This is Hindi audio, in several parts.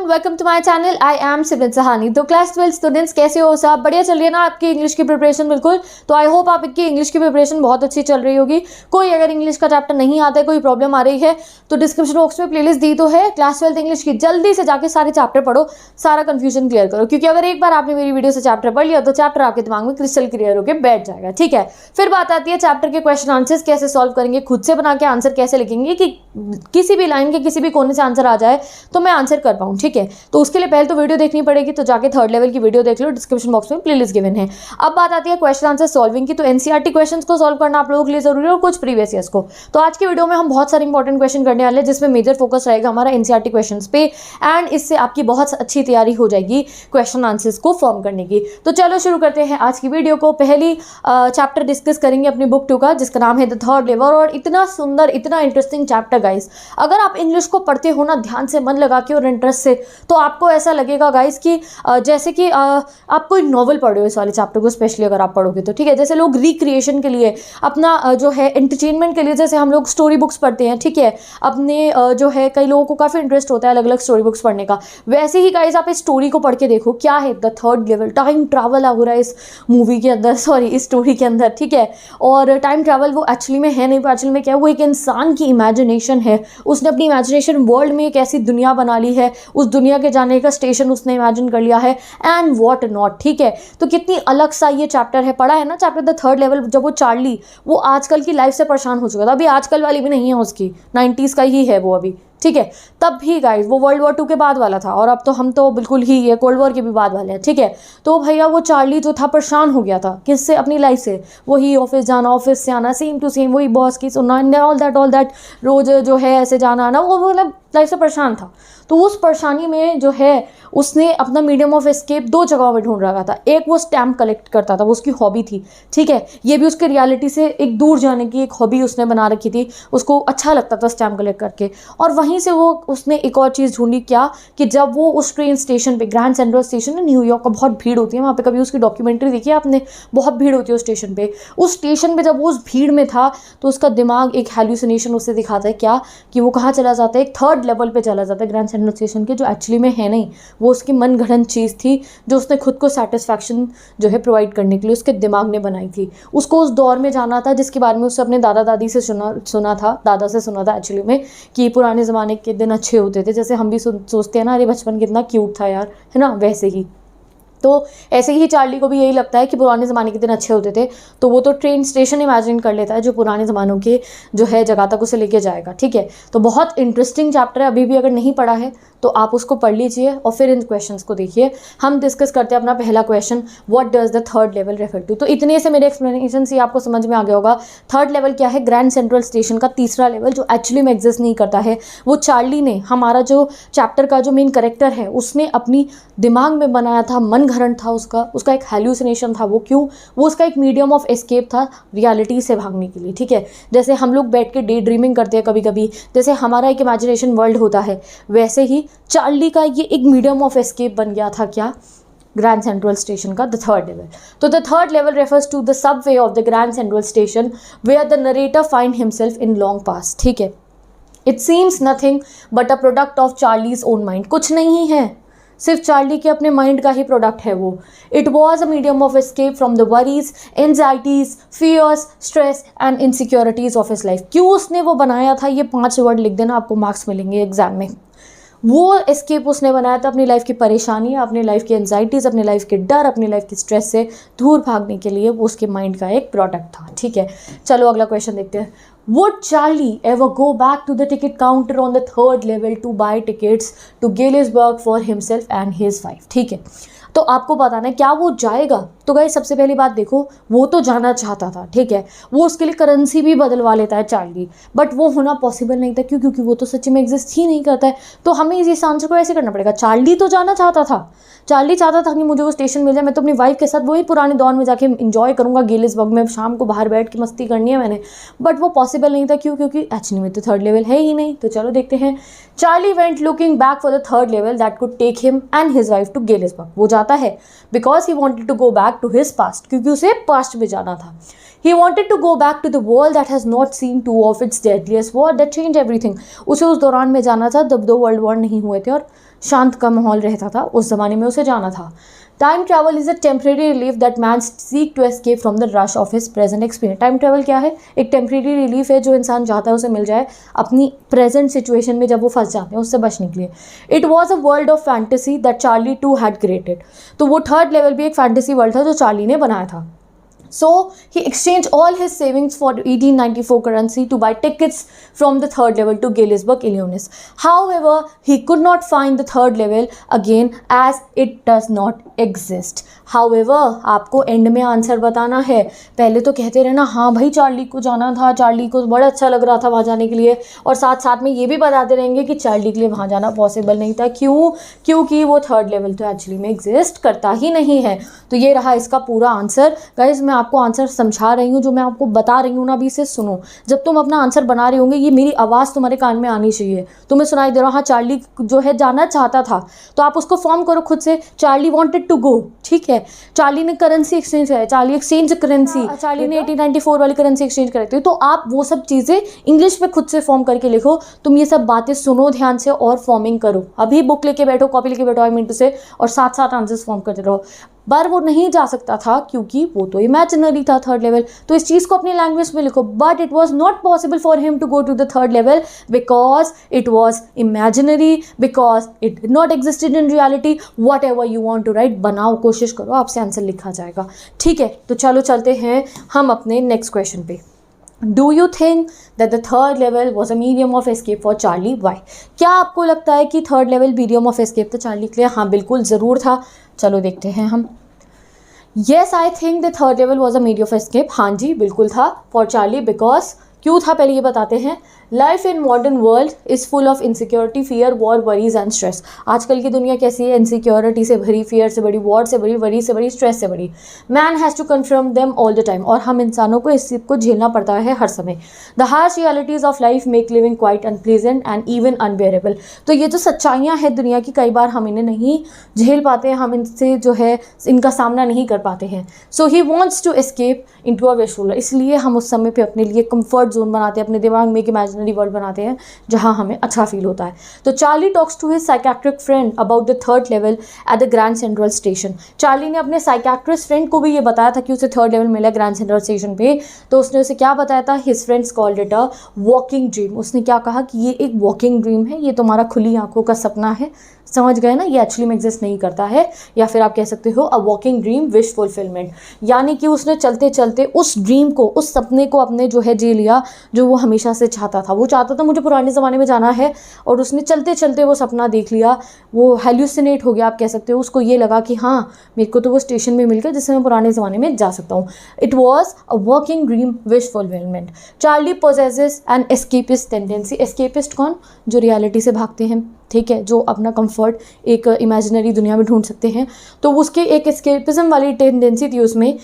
Welcome to my channel. I am Simran Sahani. तो क्लास 12 स्टूडेंट्स कैसे हो सब? बढ़िया चल रही है ना आपकी इंग्लिश की प्रिपरेशन? बिल्कुल। तो आई होप आपकी इंग्लिश की प्रिपरेशन बहुत अच्छी चल रही होगी। कोई अगर इंग्लिश का चैप्टर नहीं आता है, कोई प्रॉब्लम आ रही है, तो डिस्क्रिप्शन बॉक्स में प्लेलिस्ट दी तो है क्लास 12 इंग्लिश की। जल्दी से जाके सारे चैप्टर पढ़ो, सारा कंफ्यूजन क्लियर करो, क्योंकि अगर एक बार आपने मेरी वीडियो से चैप्टर पढ़ लिया तो चैप्टर आपके दिमाग में क्रिस्टल क्लियर होकर बैठ जाएगा। ठीक है, फिर बात आती है चैप्टर के क्वेश्चन आंसर्स कैसे सॉल्व करेंगे, खुद से बना के आंसर कैसे लिखेंगे कि किसी भी लाइन के किसी भी कोने से आंसर आ जाए तो मैं आंसर कर पाऊँ। ठीक है, तो उसके लिए पहले तो वीडियो देखनी पड़ेगी, तो जाके थर्ड लेवल की वीडियो देख लो, डिस्क्रिप्शन बॉक्स में प्लेलिस्ट गिवन है। अब बात आती है क्वेश्चन आंसर सॉल्विंग की। तो एनसीईआरटी क्वेश्चंस को सॉल्व करना आप लोगों के लिए जरूरी है और कुछ प्रीवियस ईयर्स को। तो आज की वीडियो में हम बहुत सारे इंपॉर्टेंट क्वेश्चन करने वाले हैं, जिसमें मेजर फोकस रहेगा हमारा एनसीईआरटी क्वेश्चंस पे, एंड इससे आपकी बहुत अच्छी तैयारी हो जाएगी क्वेश्चन आंसर्स को फॉर्म करने की। तो चलो शुरू करते हैं आज की वीडियो को। पहली चैप्टर डिस्कस करेंगे अपनी बुक 2 का, जिसका नाम है द थर्ड लेवल। और इतना सुंदर, इतना इंटरेस्टिंग चैप्टर गाइस, अगर आप इंग्लिश को पढ़ते हो ना ध्यान से, मन लगा के और इंटरेस्ट से, तो आपको ऐसा लगेगा गाइस कि जैसे कि आप कोई नॉवल पढ़ रहे हो इस वाले चैप्टर को, स्पेशली अगर आप पढ़ोगे तो। ठीक है, जैसे लोग रिक्रिएशन के लिए, अपना जो है एंटरटेनमेंट के लिए, जैसे हम लोग स्टोरी बुक्स पढ़ते हैं, ठीक है, अपने जो है कई लोगों को काफ़ी इंटरेस्ट होता है अलग अलग स्टोरी बुक्स पढ़ने का, वैसे ही गाइस आप इस स्टोरी को पढ़ के देखो। क्या है the third level? Time travel हो रहा है इस मूवी के अंदर, सॉरी इस स्टोरी के अंदर। ठीक है, और टाइम ट्रैवल वो एक्चुअली में है नहीं, एक्चुअली में क्या है, वो एक इंसान की इमेजिनेशन है। उसने अपनी इमेजिनेशन वर्ल्ड में एक ऐसी दुनिया बना ली है, उस दुनिया के जाने का स्टेशन उसने इमेजिन कर लिया है, एंड व्हाट नॉट। ठीक है, तो कितनी अलग सा ये चैप्टर है। पढ़ा है ना चैप्टर द थर्ड लेवल? जब वो चार्ली, वो आजकल की लाइफ से परेशान हो चुका था, अभी आजकल वाली भी नहीं है उसकी, 90s का ही है वो अभी। ठीक है, तब भी गाइस वो वर्ल्ड वॉर 2 के बाद वाला था, और अब तो हम तो बिल्कुल ही ये कोल्ड वॉर के भी बाद वाले हैं। ठीक है, तो भैया वो चार्ली जो था परेशान हो गया था किससे? अपनी लाइफ से। वही ऑफिस जाना, ऑफिस से आना, सेम टू सेम वही बॉस की सुनना, ऑल दैट रोज जो है ऐसे जाना आना, वो मतलब लाइफ से परेशान था। तो उस परेशानी में जो है उसने अपना मीडियम ऑफ एस्केप 2 जगहों में ढूंढ रखा था। एक वो स्टैम्प कलेक्ट करता था, वो उसकी हॉबी थी। ठीक है, ये भी उसके रियलिटी से एक दूर जाने की एक हॉबी उसने बना रखी थी, उसको अच्छा लगता था स्टैम्प कलेक्ट करके। और वहीं से वो उसने एक और चीज़ ढूंढी, क्या कि जब वो उस ट्रेन स्टेशन पे, ग्रैंड सेंट्रल स्टेशन है न्यूयॉर्क का, बहुत भीड़ होती है वहाँ पे, कभी उसकी डॉक्यूमेंट्री देखी है आपने? बहुत भीड़ होती है उस स्टेशन पे। उस स्टेशन पे जब वो उस भीड़ में था तो उसका दिमाग एक हेल्यूसिनेशन उससे दिखाता है, क्या कि वो कहाँ चला जाता है, एक थर्ड लेवल पे चला जाता है ग्रैंड सेंट्रल स्टेशन के, जो एक्चुअली में है नहीं, वो उसकी मनगढ़ंत चीज़ थी जो उसने खुद को सेटिस्फैक्शन जो है प्रोवाइड करने के लिए उसके दिमाग ने बनाई थी। उसको उस दौर में जाना था जिसके बारे में उसने अपने दादा दादी से सुना था, दादा से सुना था एक्चुअली में, कि पुराने ज़माने के दिन अच्छे होते थे। जैसे हम भी सोचते हैं ना, अरे बचपन कितना क्यूट था यार, है ना, वैसे ही। तो ऐसे ही चार्ली को भी यही लगता है कि पुराने ज़माने के दिन अच्छे होते थे, तो वो तो ट्रेन स्टेशन इमेजिन कर लेता है जो पुराने ज़मानों के जो है जगह तक उसे लेके जाएगा। ठीक है, तो बहुत इंटरेस्टिंग चैप्टर है, अभी भी अगर नहीं पढ़ा है तो आप उसको पढ़ लीजिए और फिर इन क्वेश्चंस को देखिए। हम डिस्कस करते हैं अपना पहला question, what does the third level refer to. तो इतने से मेरे एक्सप्लेनेशन से आपको समझ में आ गया होगा थर्ड लेवल क्या है। ग्रैंड सेंट्रल स्टेशन का तीसरा लेवल जो एक्चुअली में एग्जिस्ट नहीं करता है, वो चार्ली ने, हमारा जो चैप्टर का जो मेन कैरेक्टर है, उसने अपनी दिमाग में बनाया था, मन घड़ंट था उसका एक हेल्यूसिनेशन था। वो क्यों? वो उसका एक मीडियम ऑफ एस्केप था रियलिटी से भागने के लिए। ठीक है, जैसे हम लोग बैठ के डे ड्रीमिंग करते हैं कभी कभी, जैसे हमारा एक इमेजिनेशन वर्ल्ड होता है, वैसे ही चार्ली का ये एक मीडियम ऑफ एस्केप बन गया था। क्या? ग्रैंड सेंट्रल स्टेशन का the third level. So the third level refers to the subway of the Grand Central station where the narrator find himself in long past. ठीक है, it seems nothing but a product of Charlie's own mind. कुछ नहीं है, सिर्फ चार्ली के अपने माइंड का ही प्रोडक्ट है वो। It was a medium of escape from the worries, anxieties, fears, stress and insecurities of his life. क्यों उसने वो बनाया था? ये 5 वर्ड लिख देना, आपको मार्क्स मिलेंगे एग्जाम में। वो एस्केप उसने बनाया था अपनी लाइफ की परेशानियाँ, अपनी लाइफ की एंजाइटीज़, अपनी लाइफ के डर, अपनी लाइफ की स्ट्रेस से दूर भागने के लिए वो उसके माइंड का एक प्रोडक्ट था। ठीक है, चलो अगला क्वेश्चन देखते हैं। Would Charlie ever go back to the ticket counter on the third level to buy tickets to Galesburg for himself and his wife? ठीक है, तो आपको बताना है क्या वो जाएगा। तो गाइस सबसे पहली बात देखो, वो तो जाना चाहता था। ठीक है, वो उसके लिए करेंसी भी बदलवा लेता है चार्ली, बट वो होना पॉसिबल नहीं था। क्यों? क्योंकि वो तो सच्ची में एग्जिस्ट ही नहीं करता है। तो हमें इस आंसर को ऐसे करना पड़ेगा, चार्ली तो जाना चाहता था, चार्ली चाहता था कि मुझे वो स्टेशन मिल जाए, मैं तो अपनी वाइफ के साथ वही पुराने दौर में जाके इंजॉय करूंगा, गेलिसबर्ग में शाम को बाहर बैठ के मस्ती करनी है मैंने, बट वो पॉसिबल नहीं था। क्यों? क्योंकि एक्चुअली में तो थर्ड लेवल है ही नहीं। तो चलो देखते हैं। Charlie went looking back for the third level that could take him and his wife to Galesburg. वो जाता है because he wanted to go back to his past, क्योंकि उसे पास्ट में जाना था। He wanted to go back to the world that has not seen 2 of its deadliest war that changed everything. उसे उस दौरान में जाना था जब 2 वर्ल्ड वॉर नहीं हुए थे और शांत का माहौल रहता था, उस ज़माने में उसे जाना था। Time travel is a temporary relief that man seek to escape from the rush of his present experience. Time travel क्या है? एक टेम्प्रेरी रिलीफ है जो इंसान चाहता है उसे मिल जाए अपनी प्रेजेंट सिचुएशन में जब वो फंस जाते हैं, उससे बचने के लिए। It was a world of fantasy that Charlie too had created. तो वो थर्ड लेवल भी एक फैंटेसी वर्ल्ड था जो चार्ली ने बनाया था। So he exchanged all his savings for 1894 currency to buy tickets from the third level to Galesburg, Illinois. However, he could not find the third level again as it does not exist. However, आपको एंड में आंसर बताना है। पहले तो कहते रहना हाँ भाई चार्ली को जाना था, चार्ली को बड़ा अच्छा लग रहा था वहाँ जाने के लिए, और साथ साथ में ये भी बताते रहेंगे कि चार्ली के लिए वहाँ जाना पॉसिबल नहीं था। क्यों? क्योंकि वो थर्ड लेवल तो एक्चुअली में एग्जिस्ट करता ही नहीं है। तो ये रहा इसका पूरा आंसर। गाइज मैं आपको आंसर समझा रही हूँ, जो मैं आपको बता रही हूँ ना, अभी इसे सुनो। जब तुम अपना आंसर बना रहे होंगे ये मेरी आवाज़ तुम्हारे कान में आनी चाहिए, तुम्हें सुनाई दे रहा हाँ चार्ली जो है जाना चाहता था, तो आप उसको फॉर्म करो खुद से, चार्ली वांटेड टू गो। ठीक है, चार्ली ने करेंसी एक्सचेंज कराई, चार्ली एक्सचेंज करेंसी, चार्ली ने 1894 वाली करेंसी एक्सचेंज कराई थी। तो आप वो सब चीज़ें इंग्लिश में खुद से फॉर्म करके लिखो। तुम ये सब बातें सुनो ध्यान से और फॉर्मिंग करो। अभी बुक लेके बैठो, कॉपी लेके बैठो, आई मीन टू से, और साथ साथ आंसर्स फॉर्म करते रहो। पर वो नहीं जा सकता था क्योंकि वो तो इमेजिनरी था थर्ड लेवल। तो इस चीज़ को अपनी लैंग्वेज में लिखो, but it was not possible for him to go to the third level because it was imaginary, because it did not existed in reality. Whatever you want to write, बनाओ, कोशिश करो, आपसे आंसर लिखा जाएगा। ठीक है, तो चलो चलते हैं हम अपने नेक्स्ट क्वेश्चन पे। Do you think that the third level was a medium of escape for Charlie? Why? क्या आपको लगता है कि third level medium of escape था चार्ली के लिए? हाँ बिल्कुल ज़रूर था। चलो देखते हैं हम। Yes, I think the third level was a medium of escape. हाँ जी बिल्कुल था for Charlie, because क्यों था पहले ये बताते हैं। Life in modern world is full of insecurity, fear, war, worries and stress. आजकल की दुनिया कैसी है? इनसिक्योरिटी से भरी, फियर से भरी, वॉर से भरी, वरी से भरी, स्ट्रेस से भरी। Man has to confront them all the time, और हम इंसानों को इस चीज़ को झेलना पड़ता है हर समय। The harsh realities of life make living quite unpleasant and even unbearable. तो ये जो सच्चाइयाँ हैं दुनिया की, कई बार हम इन्हें नहीं झेल पाते हैं, हम इनसे जो है इनका सामना नहीं कर पाते हैं। So he wants to escape into a visual, इसलिए हम उस समय पर अपने लिए कम्फर्ट जोन बनाते हैं, अपने दिमाग में एक इमेजिनरी वर्ल्ड बनाते हैं जहां हमें अच्छा फील होता है। तो Charlie talks to his psychiatric friend about the third level at the Grand Central Station. Charlie ने अपने साइकेट्रिस्ट फ्रेंड को भी ये बताया था कि उसे थर्ड लेवल मिला ग्रैंड सेंट्रल स्टेशन पे। तो उसने उसे क्या बताया था? His friends called it a walking dream. उसने क्या कहा कि ये एक वॉकिंग ड्रीम है, ये तुम्हारा खुली आंखों का सपना है। समझ गए ना, ये एक्चुअली में एग्जिस्ट नहीं करता है, या फिर आप कह सकते हो a walking dream wish fulfilment. यानी कि उसने चलते चलते उस ड्रीम को, उस सपने को अपने जो है जी लिया जो वो हमेशा से चाहता था। वो चाहता था मुझे पुराने ज़माने में जाना है, और उसने चलते चलते वो सपना देख लिया, वो हेल्यूसिनेट हो गया आप कह सकते हो। उसको ये लगा कि हाँ मेरे को तो वो स्टेशन में मिल गया जिससे मैं पुराने ज़माने में जा सकता हूँ। It was a working dream wish fulfilment. Charlie possesses N escapist tendency. Escapist कौन? जो रियलिटी से भागते हैं, ठीक है, जो अपना कंफर्ट एक इमेजिनरी दुनिया में ढूंढ सकते हैं। तो उसके एक एस्केपिज्म वाली टेंडेंसी थी उसमें।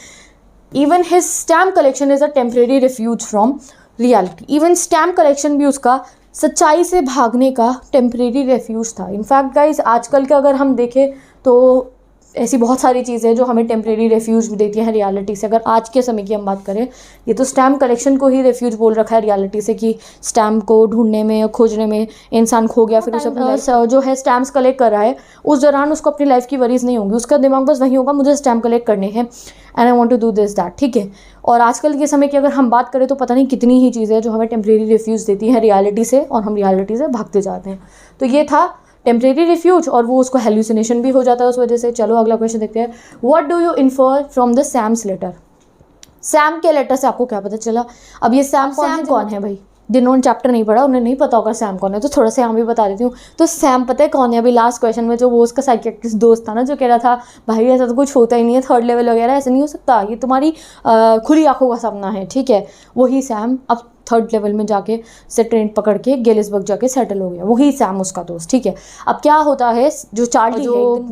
Even his stamp collection is a temporary refuse from reality. Even stamp collection भी उसका सच्चाई से भागने का टेम्परेरी रेफ्यूज था। इनफैक्ट गाइज आजकल का अगर हम देखें तो ऐसी बहुत सारी चीज़ें हैं जो हमें टेम्परेरी रेफ्यूज भी देती हैं रियलिटी से। अगर आज के समय की हम बात करें, ये तो स्टैम्प कलेक्शन को ही रेफ्यूज बोल रखा है रियलिटी से, कि स्टैम्प को ढूंढने में, खोजने में इंसान खो गया, फिर उसे अपना जो है स्टैम्प्स कलेक्ट कर रहा है, उस दौरान उसको अपनी लाइफ की वरीज नहीं होंगी, उसका दिमाग बस वही होगा मुझे स्टैम्प कलेक्ट करने हैं and I want to do this that. ठीक है, और आजकल के समय की अगर हम बात करें तो पता नहीं कितनी ही चीज़ें जो हमें टेम्परेरी रेफ्यूज देती हैं रियलिटी से, और हम रियलिटी से भागते जाते हैं। तो ये था टेम्परेरी रिफ्यूज, और वो उसको हेल्यूसिनेशन भी हो जाता है उस वजह से। चलो अगला क्वेश्चन देखते हैं। What do you infer from the Sam's letter? Sam के लेटर से आपको क्या पता चला? अब ये सैम कौन है भाई? जिन्होंने चैप्टर नहीं पढ़ा उन्हें नहीं पता होगा सैम कौन है, तो थोड़ा सा यहाँ भी बता देती हूँ। तो सैम पता है कौन है? अभी लास्ट क्वेश्चन में जो वो उसका साइकियाट्रिस्ट दोस्त था ना, जो कह रहा था भाई ऐसा तो कुछ होता ही नहीं है, थर्ड लेवल वगैरह ऐसा नहीं हो सकता, ये तुम्हारी खुली आंखों का सपना है। ठीक है, वही सैम अब थर्ड लेवल में जाके से ट्रेन पकड़ के गेलिसबर्ग जाके सेटल हो गया, वही सैम उसका दोस्त। ठीक है, अब क्या होता है, जो चार्ली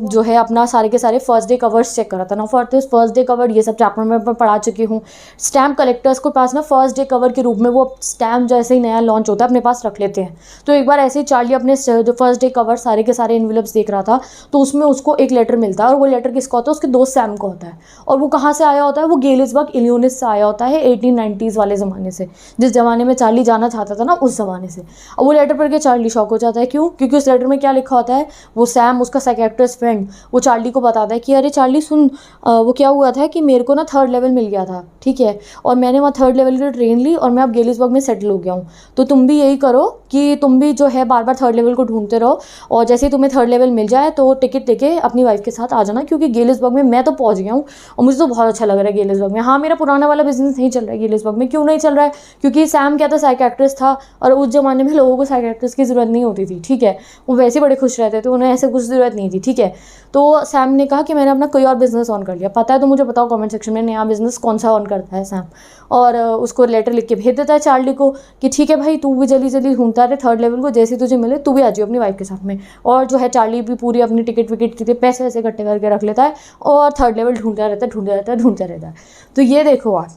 जो है अपना सारे के सारे फर्स्ट डे कवर्स चेक कर रहा था ना। फर्स्ट डे कवर ये सब चैप्टर में मैं पढ़ा चुकी हूँ। स्टैम्प कलेक्टर्स के पास ना फर्स्ट डे कवर के रूप में वो स्टैम्प जैसे ही नया लॉन्च होता है अपने पास रख लेते हैं। तो एक बार ऐसे ही चार्ली अपने जो फर्स्ट डे कवर सारे के सारे एनवेलप्स देख रहा था, तो उसमें उसको एक लेटर मिलता है, और वो लेटर किसका होता है? उसके दोस्त सैम का होता है। और वो कहाँ से आया होता है? वो गेलिसबर्ग इलिनॉइस से आया होता है 1890s वाले ज़माने से, जिस ज़माने में चार्ली जाना चाहता था ना, उस ज़माने से। अब वो लेटर पढ़ के चार्ली शॉक हो जाता है। क्यों? क्योंकि उस लेटर में क्या लिखा होता है, वो सैम, उसका साइकियाट्रिस्ट फ्रेंड, वो चार्ली को बताता है कि अरे चार्ली सुन, वो क्या हुआ था कि मेरे को ना 3rd लेवल मिल गया था, ठीक है, और मैंने वहाँ 3rd लेवल की ट्रेन ली और मैं अब गेलिसबर्ग में सेटल हो गया हूँ। तो तुम भी यही करो कि तुम भी जो है बार बार 3rd लेवल को ढूंढते रहो, और जैसे ही तुम्हें 3rd लेवल मिल जाए तो टिकट लेके अपनी वाइफ के साथ आ जाना, क्योंकि गेलिसबर्ग में मैं तो पहुँच गया हूँ और मुझे तो बहुत अच्छा लग रहा है गेलिसबर्ग में। हाँ, मेरा पुराना वाला बिजनेस नहीं चल रहा है गेलिसबर्ग में। क्यों नहीं चल रहा है? क्योंकि सैम क्या था, साइकियाट्रिस्ट था, और उस ज़माने में लोगों को साइकियाट्रिस्ट की ज़रूरत नहीं होती थी, ठीक है, वो वैसे बड़े खुश रहते थे, उन्हें ऐसे कुछ ज़रूरत नहीं थी, ठीक है। तो सैम ने कहा कि मैंने अपना कोई और बिज़नेस ऑन कर लिया, पता है तो मुझे बताओ कमेंट सेक्शन में, नया बिज़नेस कौन सा ऑन करता है सैम। और उसको लेटर लिख के भेज देता है चार्ली को कि ठीक है भाई, तू भी जल्दी जल्दी ढूंढता रहे 3rd लेवल को, जैसे तुझे मिले तू भी आ जाओ अपनी वाइफ के साथ में। और जो है चार्ली भी पूरी अपनी टिकट विकेट की पैसे वैसे इकट्ठे करके रख लेता है और 3rd लेवल ढूंढता रहता है। तो ये देखो आप,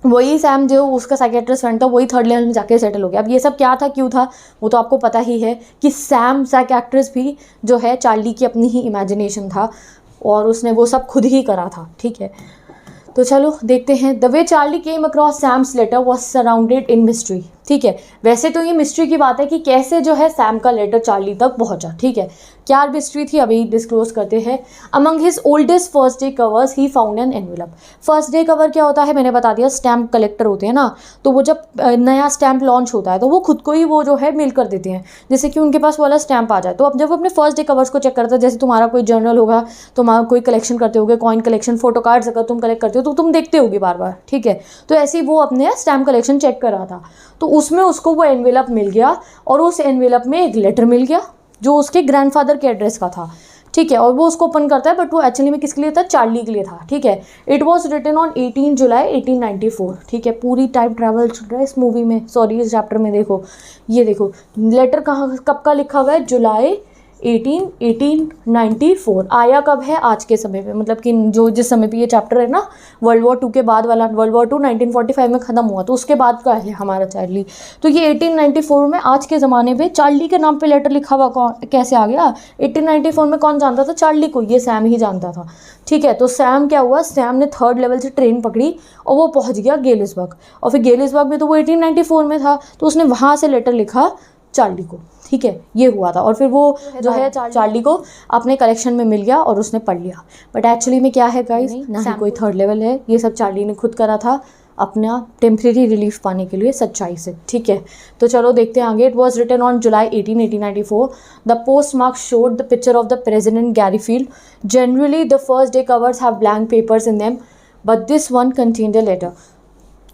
वही सैम जो उसका साइकियाट्रिस्ट फ्रेंड था, वही 3rd लेवल में जाके सेटल हो गया। अब ये सब क्या था, क्यों था, वो तो आपको पता ही है कि सैम साइकियाट्रिस्ट भी जो है चार्ली की अपनी ही इमेजिनेशन था और उसने वो सब खुद ही करा था, ठीक है। तो चलो देखते हैं। The way Charlie came across Sam's letter was surrounded in mystery, ठीक है। वैसे तो ये मिस्ट्री की बात है कि कैसे जो है सैम का लेटर चार्ली तक पहुंचा, ठीक है। क्या मिस्ट्री थी अभी डिस्क्लोज करते हैं। Among his oldest first day covers he found an envelope. First day cover क्या होता है, मैंने बता दिया, स्टैम्प कलेक्टर होते हैं ना, तो वो जब नया स्टैम्प लॉन्च होता है तो वो खुद को ही वो जो है मेल कर देते हैं, जैसे कि उनके पास वाला स्टैम्प आ जाए। तो अब जब वो अपने फर्स्ट डे कवर्स को चेक करता है, जैसे तुम्हारा कोई जर्नल होगा, तुम्हारा कोई कलेक्शन करते होगे, कॉइन कलेक्शन, फोटो कार्ड्स अगर तुम कलेक्ट करते हो तो तुम देखते होगे बार बार, ठीक है। तो ऐसे ही वो अपने स्टैम्प कलेक्शन चेक कर रहा था, तो उसमें उसको वो एनवेलप मिल गया और उस एनवेलप में एक लेटर मिल गया जो उसके ग्रैंडफादर के एड्रेस का था, ठीक है। और वो उसको ओपन करता है, बट वो एक्चुअली में किसके लिए था, चार्ली के लिए था, ठीक है। इट वॉज रिटन ऑन 18 जुलाई 1894, ठीक है। पूरी टाइम ट्रैवल चल रहा है इस मूवी में, सॉरी इस चैप्टर में। देखो ये देखो लेटर कहाँ कब का लिखा हुआ है, जुलाई 1894। आया कब है, आज के समय पे, मतलब कि जो जिस समय पे ये चैप्टर है ना, वर्ल्ड वॉर 2 के बाद वाला। वर्ल्ड वॉर 2 1945 में ख़त्म हुआ, तो उसके बाद का है हमारा चार्ली। तो ये 1894 में आज के ज़माने पे चार्ली के नाम पे लेटर लिखा हुआ कौन कैसे आ गया। 1894 में कौन जानता था चार्ली को, ये सैम ही जानता था, ठीक है। तो सैम क्या हुआ, सैम ने 3rd लेवल से ट्रेन पकड़ी और वो पहुँच गया गेलिसबर्ग। और फिर गेलिसबर्ग में तो वो 1894 में था, तो उसने वहाँ से लेटर लिखा चार्ली को, ठीक है। ये हुआ था। और फिर वो जो है चार्ली को अपने कलेक्शन में मिल गया और उसने पढ़ लिया। बट एक्चुअली में क्या है गाइस, ना ही कोई 3rd लेवल है, ये सब चार्ली ने खुद करा था अपना टेम्प्रेरी रिलीफ पाने के लिए सच्चाई से, ठीक है। तो चलो देखते हैं आगे। It was written on July 18, 1894। The post mark showed the picture of the President Garfield. Generally the first day covers have blank papers in them, but this one contained a letter.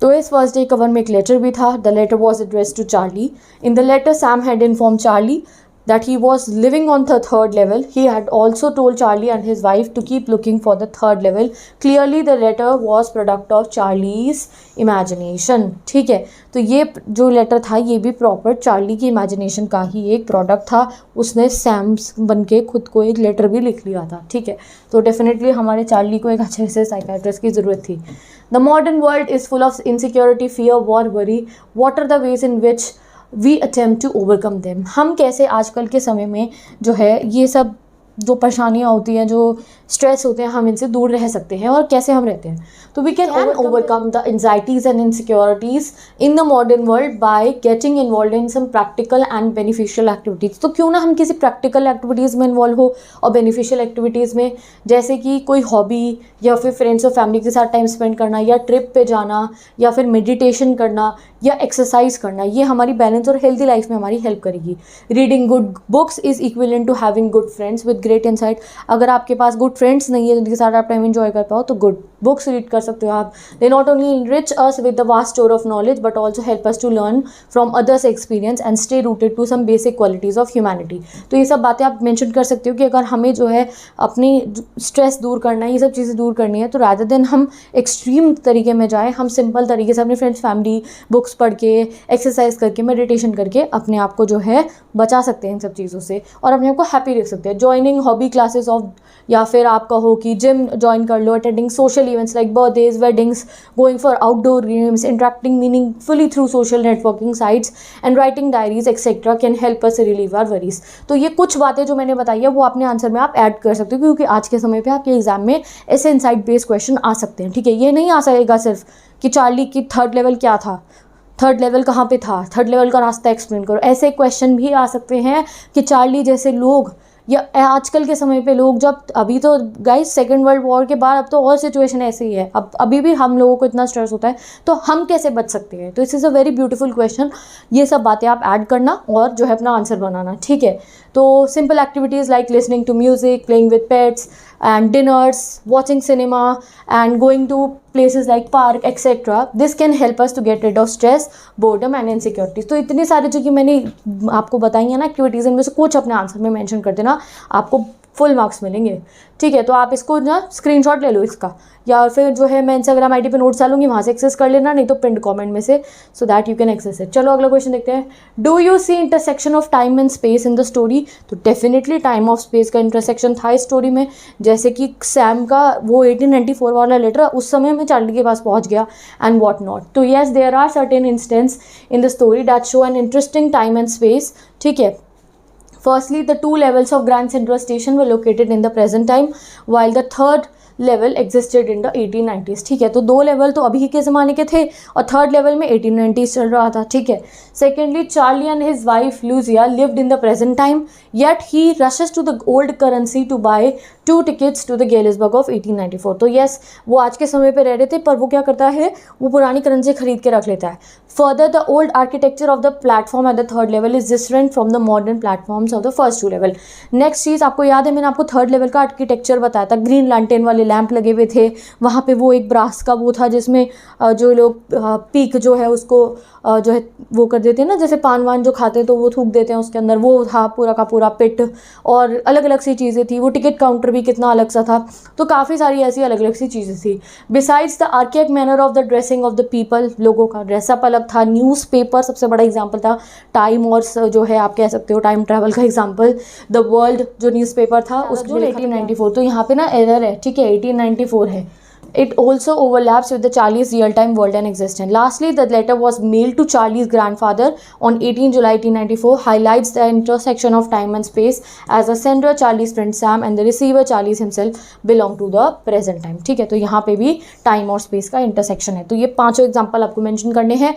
तो इस फर्स्ट डे कवर में एक लेटर भी था। The letter was addressed to Charlie. In the letter Sam had inform Charlie that he was living on the 3rd level. He had also told Charlie and his wife to keep looking for the 3rd level. Clearly the letter was product of Charlie's imagination, ठीक है। तो ये जो लेटर था ये भी प्रॉपर चार्ली की इमेजिनेशन का ही एक प्रोडक्ट था। उसने सैम बन के खुद को एक लेटर भी लिख लिया था, ठीक है। तो डेफिनेटली हमारे चार्ली को एक अच्छे से साइकियाट्रिस्ट की ज़रूरत थी। The modern world is full of insecurity, fear, war, worry. What are the ways in which we attempt to overcome them. हम कैसे आजकल के समय में जो है ये सब जो परेशानियाँ होती हैं, जो स्ट्रेस होते हैं, हम इनसे दूर रह सकते हैं और कैसे हम रहते हैं। तो we can overcome the anxieties and insecurities in the modern world by getting involve in some practical and beneficial activities. तो क्यों ना हम किसी प्रैक्टिकल एक्टिविटीज़ में इन्वॉल्व हो और बेनिफिशियल एक्टिविटीज़ में, जैसे कि कोई हॉबी या फिर फ्रेंड्स और फैमिली के साथ टाइम स्पेंड करना, या ट्रिप पे जाना, या फिर मेडिटेशन करना, या एक्सरसाइज करना। ये हमारी बैलेंस और हेल्दी लाइफ में हमारी हेल्प करेगी। Reading good books is equivalent to having good friends with great insight. अगर आपके पास गुड फ्रेंड्स नहीं है जिनके साथ आप टाइम एंजॉय कर पाओ, तो गुड बुक्स रीड कर सकते हो आप। They not only enrich us with the vast store of knowledge but also help us to learn from others experience and stay rooted to some basic qualities of humanity. तो ये सब बातें आप मेंशन कर सकते हो कि अगर हमें जो है अपनी स्ट्रेस दूर करना है, ये सब चीज़ें दूर करनी है, तो रादर देन हम एक्सट्रीम तरीके में जाए, हम सिंपल तरीके से अपने फ्रेंड्स, फैमिली, बुक्स पढ़ के, एक्सरसाइज करके, मेडिटेशन करके अपने आप को जो है बचा सकते हैं इन सब चीज़ों से और अपने आप को हैप्पी रख सकते हैं। जॉइनिंग हॉबी क्लासेस ऑफ, या फिर आप कहो कि जिम ज्वाइन कर लो, attending social events like birthdays, weddings, going for outdoor games, interacting meaningfully through social networking sites and writing diaries etcetera can help us relieve our worries. तो ये कुछ बातें जो मैंने बताई है वो अपने आंसर में आप ऐड कर सकते हो, क्योंकि आज के समय पे आपके एग्जाम में ऐसे इनसाइट बेस्ड क्वेश्चन आ सकते हैं, ठीक है। ये नहीं आ सकेगा सिर्फ कि चार्ली की 3rd लेवल क्या था, थर्ड लेवल कहाँ पे था, थर्ड लेवल का रास्ता एक्सप्लेन करो। ऐसे क्वेश्चन भी आ सकते हैं कि चार्ली जैसे लोग या आजकल के समय पे लोग, जब अभी तो गाइस सेकेंड वर्ल्ड वॉर के बाद अब तो और सिचुएशन ऐसी ही है, अब अभी भी हम लोगों को इतना स्ट्रेस होता है, तो हम कैसे बच सकते हैं। तो this is a very beautiful question. ये सब बातें आप ऐड करना और जो है अपना आंसर बनाना, ठीक है। तो simple activities like listening to music, playing with pets and dinners, watching cinema and going to places like park etc. This can help us to get rid of stress, boredom and insecurities. तो इतनी सारी जो कि मैंने आपको बताई है ना एक्टिविटीज़, इनमें से कुछ अपने आंसर में मेंशन कर देना, आपको फुल मार्क्स मिलेंगे, ठीक है। तो आप इसको ना स्क्रीनशॉट ले लो इसका, या फिर जो है मैं इंस्टाग्राम आईडी पे नोट्स डालूंगी, वहाँ से एक्सेस कर लेना, नहीं तो पिंड कमेंट में से, so that you can access it. चलो अगला क्वेश्चन देखते हैं। Do you see intersection of time and space in the story? तो डेफिनेटली टाइम ऑफ स्पेस का इंटरसेक्शन था इस स्टोरी में, जैसे कि सैम का वो 1894 वाला लेटर उस समय में चार्ली के पास पहुँच गया एंड वॉट नॉट। तो yes, there are certain instance in the story that show an interesting time and space, ठीक है। Firstly, the 2 levels of Grand Central Station were located in the present time, while the third level existed in the 1890s, ठीक है। तो 2 लेवल तो अभी के ज़माने के थे और थर्ड लेवल में 1890s चल रहा था, ठीक है। Secondly, Charlie and his wife Louisa lived in the present time, yet he rushes to the old currency to buy 2 tickets to the Galesburg of 1894। तो येस, वो आज के समय पे रह रहे थे, पर वो क्या करता है, वो पुरानी करेंसी खरीद के रख लेता है। Further, the old architecture of the platform at the third level is different from the modern platforms of the first 2 level. Next चीज़, आपको याद है मैंने आपको थर्ड लेवल का आर्किटेक्चर बताया था, ग्रीन लैंटर्न वाले लैंप लगे हुए थे, वहाँ पे वो एक ब्रास का वो था जिसमें जो लोग पीक जो है उसको जो है वो कर देते हैं ना, जैसे पान वान जो खाते हैं तो वो थूक देते हैं उसके अंदर, वो था पूरा का पूरा पिट, और अलग अलग सी चीज़ें थी। वो टिकट काउंटर भी कितना अलग सा था, तो काफ़ी सारी ऐसी अलग अलग सी चीज़ें थी। Besides the archaic manner of the dressing of the people, लोगों का ड्रेसअप अलग था। न्यूज़पेपर सबसे बड़ा एग्जाम्पल था, टाइम और जो है आप कह सकते हो टाइम ट्रैवल का एग्जाम्पल। द वर्ल्ड जो न्यूज़पेपर था उसमें 1894, तो यहाँ पे ना एरर है, ठीक है, 1894 है। It also overlaps with the Charlie's real-time world and existence. Lastly, the letter was mailed to Charlie's grandfather on 18 July 1894, highlights the intersection of time and space, as the sender Charlie's friend Sam and the receiver Charlie's himself belong to the present time, ठीक है। तो यहाँ पे भी टाइम और स्पेस का इंटरसेक्शन है। तो ये 5 एग्जाम्पल आपको मेंशन करने हैं,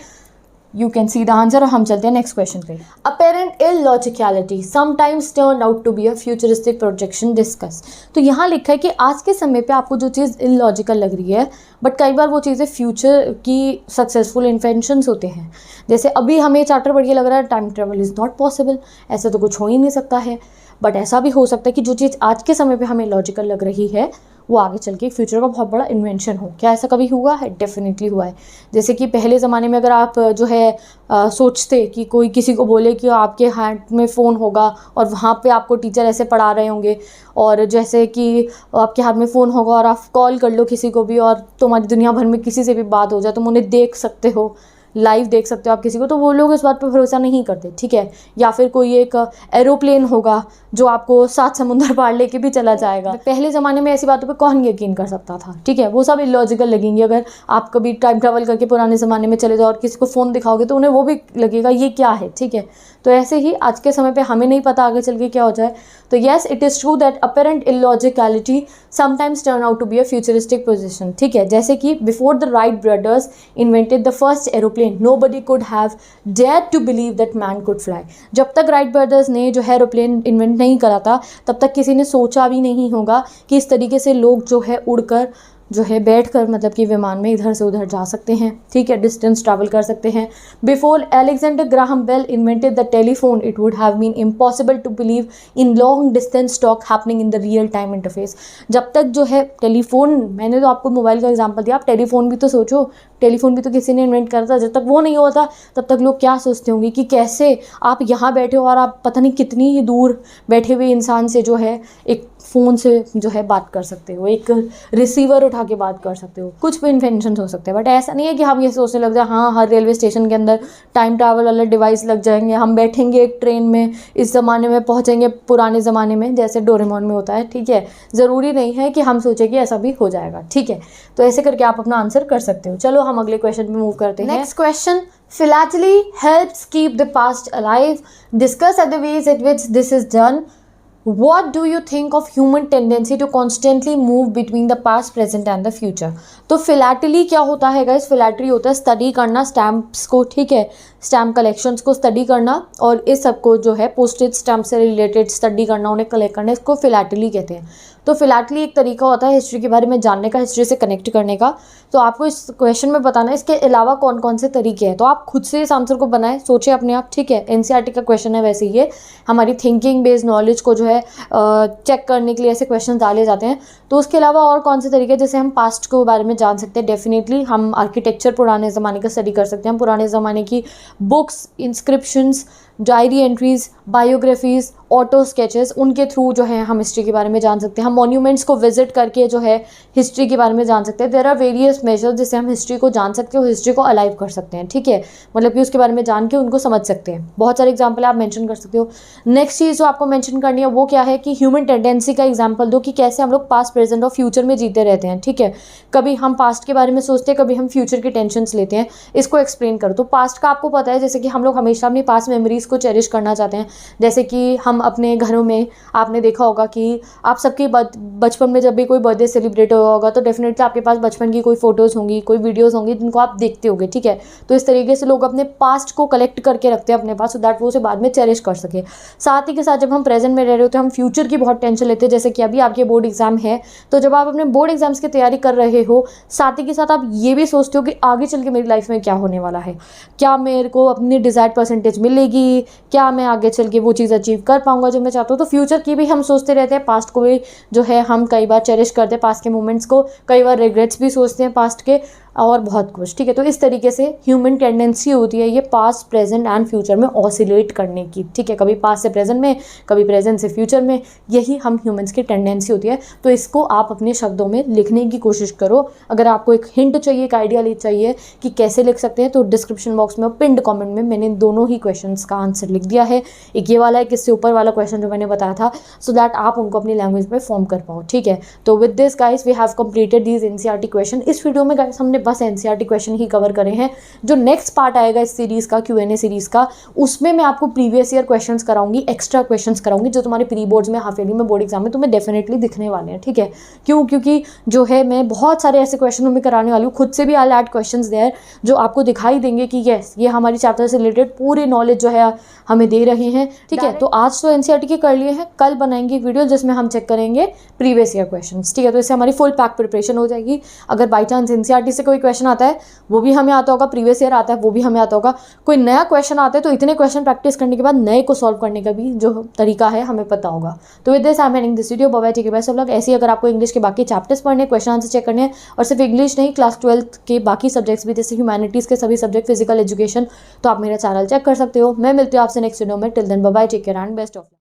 you can see the answer. और हम चलते हैं नेक्स्ट क्वेश्चन पे। Apparent illogicality sometimes turn out to be a futuristic projection discuss. तो यहाँ लिखा है कि आज के समय पे आपको जो चीज़ इलॉजिकल लग रही है, बट कई बार वो चीज़ें फ्यूचर की सक्सेसफुल इन्वेंशंस होते हैं। जैसे अभी हमें चैप्टर पढ़ के लग रहा है time travel is not possible, ऐसा तो कुछ हो ही नहीं सकता है, बट ऐसा भी हो सकता है कि जो चीज़ आज के समय पे हमें लॉजिकल लग रही है वो आगे चल के फ्यूचर का बहुत बड़ा इन्वेंशन हो। क्या ऐसा कभी हुआ है? डेफिनेटली हुआ है। जैसे कि पहले ज़माने में अगर आप जो है सोचते कि कोई किसी को बोले कि आपके हाथ में फ़ोन होगा और वहाँ पे आपको टीचर ऐसे पढ़ा रहे होंगे, और जैसे कि आपके हाथ में फ़ोन होगा और आप कॉल कर लो किसी को भी और तुम्हारी दुनिया भर में किसी से भी बात हो जाए, तुम उन्हें देख सकते हो, लाइव देख सकते हो आप किसी को, तो वो लोग इस बात पर भरोसा नहीं करते, ठीक है। या फिर कोई एक एरोप्लेन होगा जो आपको 7 समुंदर पार लेके भी चला जाएगा। पहले ज़माने में ऐसी बातों पे कौन यकीन कर सकता था, ठीक है। वो सब इलॉजिकल लगेंगे। अगर आप कभी टाइम ट्रैवल करके पुराने ज़माने में चले जाओ और किसी को फ़ोन दिखाओगे तो उन्हें वो भी लगेगा ये क्या है, ठीक है। तो ऐसे ही आज के समय पे हमें नहीं पता आगे चल के क्या हो जाए। तो yes, it is true that apparent illogicality sometimes turn out to be a futuristic position, ठीक है। जैसे कि before the Wright brothers invented the first aeroplane, nobody could have dared to believe that man could fly. जब तक राइट ब्रदर्स ने जो है एरोप्लेन इन्वेंट नहीं करा था, तब तक किसी ने सोचा भी नहीं होगा कि इस तरीके से लोग जो है उड़कर जो है बैठकर मतलब कि विमान में इधर से उधर जा सकते हैं, ठीक है, डिस्टेंस ट्रैवल कर सकते हैं। Before Alexander Graham Bell invented the telephone, it would have been impossible to believe in long distance talk happening in the real time interface. जब तक जो है टेलीफोन, मैंने तो आपको मोबाइल का एग्जांपल दिया, आप टेलीफोन भी तो सोचो, टेलीफोन भी तो किसी ने इन्वेंट करा था। जब तक वो नहीं होता तब तक लोग क्या सोचते होंगे कि कैसे आप यहाँ बैठे हो और आप पता नहीं कितनी ही दूर बैठे हुए इंसान से जो है एक फ़ोन से जो है बात कर सकते हो, एक रिसीवर उठा के बात कर सकते हो। कुछ भी इन्वेंशन हो सकते हैं, बट ऐसा नहीं है कि हम ये सोचने लग जाए हाँ हर रेलवे स्टेशन के अंदर टाइम ट्रैवल वाला डिवाइस लग जाएंगे, हम बैठेंगे एक ट्रेन में, इस ज़माने में पहुँचेंगे पुराने ज़माने में जैसे डोरेमोन में होता है, ठीक है। ज़रूरी नहीं है कि हम सोचें कि ऐसा भी हो जाएगा, ठीक है। तो ऐसे करके आप अपना आंसर कर सकते हो। चलो हम अगले क्वेश्चन पे मूव करते हैं। Next question, philately helps keep the past alive. Discuss other ways at which this is done. What do you think of human tendency to constantly move between the past, present and the future? तो फिलैटली क्या होता है गाइस? फिलैटरी होता है स्टडी करना स्टैम्प्स को, ठीक है, स्टैम्प कलेक्शंस को स्टडी करना और इस सब को जो है पोस्टेज स्टैम्प से रिलेटेड स्टडी करना, उन्हें कलेक्ट करना, इसको फिलैटली कहते हैं। तो फिलैटली एक तरीका होता है हिस्ट्री के बारे में जानने का, हिस्ट्री से कनेक्ट करने का। तो आपको इस क्वेश्चन में बताना है इसके अलावा कौन कौन से तरीके हैं। तो आप खुद से इस आंसर को बनाएं, सोचें अपने आप, ठीक है। एनसीईआरटी का क्वेश्चन है वैसे ये, हमारी थिंकिंग बेस्ड नॉलेज को जो है चेक करने के लिए ऐसे क्वेश्चन डाले जाते हैं। तो उसके अलावा और कौन से तरीके, जैसे हम पास्ट के बारे में जान सकते हैं, डेफिनेटली हम आर्किटेक्चर पुराने ज़माने का स्टडी कर सकते हैं, हम पुराने ज़माने की books, inscriptions, diary entries, biographies, auto sketches, उनके थ्रू जो है हम हिस्ट्री के बारे में जान सकते हैं। हम मॉन्यूमेंट्स को विजिट करके जो है हिस्ट्री के बारे में जान सकते हैं। देयर आर वेरियस मेजर्स जिससे हम हिस्ट्री को जान सकते हैं और हिस्ट्री को अलाइव कर सकते हैं, ठीक है, मतलब कि उसके बारे में जान के उनको समझ सकते हैं। बहुत सारे एग्जाम्पल आप मेंशन कर सकते हो। नेक्स्ट चीज़ जो आपको मेंशन करनी है वो क्या है कि ह्यूमन टेंडेंसी का एग्जाम्पल दो कि कैसे हम लोग पास्ट, प्रेजेंट और फ्यूचर में जीते रहते हैं, ठीक है। कभी हम पास्ट के बारे में सोचते हैं, कभी हम फ्यूचर की टेंशन्स लेते हैं, इसको एक्सप्लेन करो। तो पास्ट का आपको पता है, जैसे कि हम लोग हमेशा अपनी पास्ट मेमोरीज को चेरिश करना चाहते हैं। जैसे कि हम अपने घरों में, आपने देखा होगा कि आप सबके बचपन में जब भी कोई बर्थडे सेलिब्रेट हुआ होगा तो डेफिनेटली आपके पास बचपन की कोई फोटोज़ होंगी, कोई वीडियोस होंगी जिनको आप देखते होगे, ठीक है। तो इस तरीके से लोग अपने पास्ट को कलेक्ट करके रखते हैं अपने पास, सो दैट वो उसे बाद में चेरिश कर सके। साथ ही के साथ जब हम प्रेजेंट में रह रहे होते हैं हम फ्यूचर की बहुत टेंशन लेते हैं। जैसे कि अभी आपके बोर्ड एग्जाम है, तो जब आप अपने बोर्ड एग्जाम्स की तैयारी कर रहे हो, साथ ही के साथ आप ये भी सोचते हो कि आगे चल के मेरी लाइफ में क्या होने वाला है, क्या मेरे को अपनी डिज़ायर्ड परसेंटेज मिलेगी, क्या मैं आगे चल के वो चीज़ अचीव कर पाऊंगा जो मैं चाहता हूँ। तो फ्यूचर की भी हम सोचते रहते हैं, पास्ट को भी जो है हम कई बार चेरिश करते हैं, पास्ट के मोमेंट्स को, कई बार रिग्रेट्स भी सोचते हैं पास्ट के, और बहुत कुछ, ठीक है। तो इस तरीके से ह्यूमन टेंडेंसी होती है ये पास्ट, प्रेजेंट एंड फ्यूचर में ऑसिलेट करने की, ठीक है, कभी पास्ट से प्रेजेंट में, कभी प्रेजेंट से फ्यूचर में, यही हम ह्यूमंस की टेंडेंसी होती है। तो इसको आप अपने शब्दों में लिखने की कोशिश करो। अगर आपको एक हिंट चाहिए, एक आइडिया चाहिए कि कैसे लिख सकते हैं, तो डिस्क्रिप्शन बॉक्स में पिंड कॉमेंट में मैंने दोनों ही क्वेश्चन का आंसर लिख दिया है। एक ये वाला है, इससे ऊपर वाला क्वेश्चन जो मैंने बताया था, सो दैट आप उनको अपनी लैंग्वेज में फॉर्म कर पाओ, ठीक है। तो with this guys we have completed these NCERT question. इस वीडियो में गाइस हमने बस एनसीईआरटी क्वेश्चन ही कवर करे हैं। जो नेक्स्ट पार्ट आएगा इस सीरीज का, Q&A सीरीज का, उसमें मैं आपको प्रीवियस ईयर क्वेश्चंस कराऊंगी, एक्स्ट्रा क्वेश्चंस कराऊंगी जो तुम्हारे प्री बोर्ड्स में, हाफ ईयरली में, बोर्ड एग्जाम में तुम्हें डेफिनेटली दिखने वाले हैं, ठीक है। क्यों? क्योंकि जो है मैं बहुत सारे ऐसे क्वेश्चन में कराने वाली हूँ, खुद से भी आई ऐड क्वेश्चंस देयर जो आपको दिखाई देंगे कि यस ये हमारी चैप्टर से रिलेटेड पूरी नॉलेज जो है हमें दे रहे हैं, ठीक है। तो आज तो एनसीईआरटी के कर लिए हैं, कल बनाएंगे वीडियो जिसमें हम चेक करेंगे प्रीवियस ईयर क्वेश्चन, ठीक है। तो इससे हमारी फुल पैक प्रिपरेशन हो जाएगी। अगर बाई चांस एनसीईआरटी से कोई क्वेश्चन आता है वो भी हमें आता होगा, प्रीवियस ईयर आता है वो भी हमें आता होगा, कोई नया क्वेश्चन आता है तो इतने क्वेश्चन प्रैक्टिस करने के बाद नए को सॉल्व करने का भी जो तरीका है हमें पता होगा। तो with this I am ending this video. Bye bye, take care सब लोग। ऐसे ही अगर आपको इंग्लिश के बाकी चैप्टर्स पढ़ने, क्वेश्चन आंसर चेक करने हैं, और सिर्फ इंग्लिश नहीं, क्लास 12th के बाकी सब्जेक्ट्स भी, जैसे ह्यूमैनिटीज़ के सभी सब्जेक्ट, फिजिकल एजुकेशन, तो आप मेरा चैनल चेक कर सकते हो। मैं मिलती हूँ आपसे नेक्स्ट वीडियो में। Till then bye bye, take care and best of.